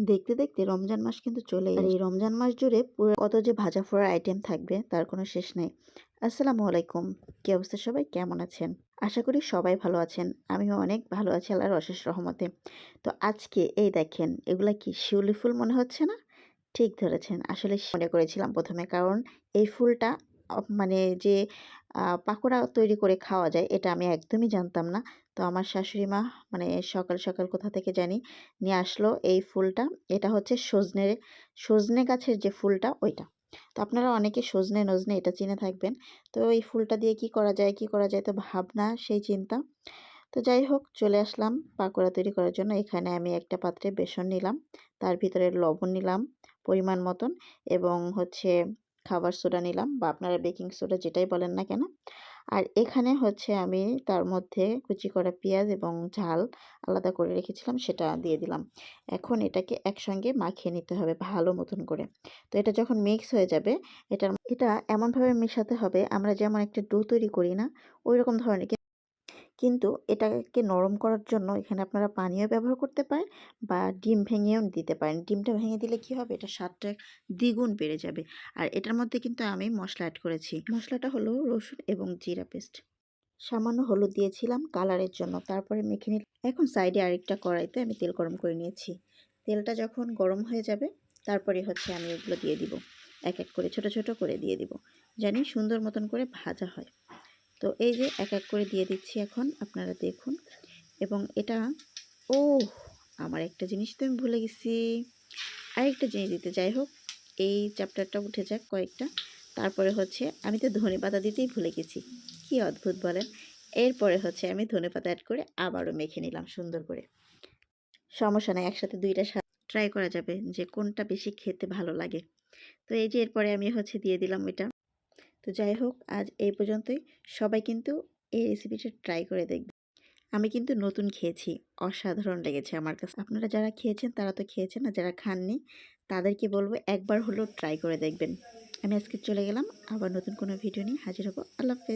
দেখতে দেখতে রমজান মাস কিন্তু চলেই আর এই রমজান মাস জুড়ে পুরো কত যে ভাজা পোড়ার আইটেম থাকবে তার কোনো শেষ নেই। আসসালামু আলাইকুম, কি অবস্থা, সবাই কেমন আছেন? আশা করি সবাই ভালো আছেন। আমিও অনেক ভালো আছি আল্লাহর অশেষ রহমতে। তো আজকে এই দেখেন, এগুলা কি শিউলি ফুল মনে হচ্ছে না? ঠিক ধরেছেন, আসলে মনে করেছিলাম প্রথমে, কারণ এই ফুলটা মানে যে পাকোড়া তৈরি করে খাওয়া যায় এটা আমি একদমই জানতাম না। তো আমার শাশুড়ি মা মানে সকাল সকাল কোথা থেকে জানি নিয়ে আসলো এই ফুলটা। এটা হচ্ছে সজনে সজনে গাছের যে ফুলটা ওইটা। তো আপনারা অনেকে সজনে নজনে এটা চিনে থাকবেন। তো এই ফুলটা দিয়ে কি করা যায় কি করা যায়, তো ভাবনা সেই চিন্তা। তো যাই হোক, চলে আসলাম পাকোড়া তৈরি করার জন্য। এখানে আমি একটা পাত্রে বেসন নিলাম, তার ভিতরে লবণ নিলাম পরিমাণ মতন, এবং হচ্ছে খাবার সোডা নিলাম, বা আপনারা বেকিং সোডা যেটাই বলেন না কেন। আর এখানে হচ্ছে আমি তার মধ্যে কুচি করা পেঁয়াজ এবং ঝাল আলাদা করে রেখেছিলাম, সেটা দিয়ে দিলাম। এখন এটাকে একসঙ্গে মাখিয়ে নিতে হবে ভালো মতন করে। তো এটা যখন মিক্স হয়ে যাবে, এটা এমনভাবে মেশাতে হবে আমরা যেমন একটা ডো তৈরি করি না, ওই রকম ধরনের। কিন্তু এটাকে নরম করার জন্য এখানে আপনারা পানিও ব্যবহার করতে পারেন, বা ডিম ভেঙেও দিতে পারেন। ডিমটা ভেঙে দিলে কি হবে, এটা স্বাদটা দ্বিগুণ বেড়ে যাবে। আর এটার মধ্যে কিন্তু আমি মশলা অ্যাড করেছি। মশলাটা হলো রসুন এবং জিরা পেস্ট, সামান্য হলুদ দিয়েছিলাম কালারের জন্য, তারপরে মেখে নিলাম। এখন সাইডে আরেকটা কড়াইতে আমি তেল গরম করে নিয়েছি। তেলটা যখন গরম হয়ে যাবে, তারপরে হচ্ছে আমি এগুলো দিয়ে দিব, এক এক করে ছোট ছোট করে দিয়ে দিব, জানি সুন্দর মতন করে ভাজা হয়। তো এই যে এক এক করে দিয়ে দিচ্ছি এখন, আপনারা দেখুন। এবং এটা, ও আমার একটা জিনিস তো আমি ভুলে গেছি, আরেকটা জিনিস দিতে। যাই হোক, এই চ্যাপ্টারটা উঠে যাক কয়েকটা। তারপরে হচ্ছে আমি তো ধনেপাতা দিতেই ভুলে গেছি, কি অদ্ভুত বলেন। এরপরে হচ্ছে আমি ধনেপাতা অ্যাড করে আবারও মেখে নিলাম সুন্দর করে। সমস্যা নেই, একসাথে দুইটা ট্রাই করা যাবে যে কোনটা বেশি খেতে ভালো লাগে। তো এই যে এরপরে আমি হচ্ছে দিয়ে দিলাম এটা। তো যাই হোক, আজ এই পর্যন্তই। সবাই কিন্তু এই রেসিপিটা ট্রাই করে দেখবেন। আমি কিন্তু নতুন খেয়েছি, অসাধারণ লেগেছে আমার কাছে। আপনারা যারা খেয়েছেন তারা তো খেয়েছেন, আর যারা খাননি তাদেরকে বলবো একবার হলেও ট্রাই করে দেখবেন। আমি আজকে চলে গেলাম, আবার নতুন কোনো ভিডিও নিয়ে হাজির হব। আল্লাহ হাফেজ।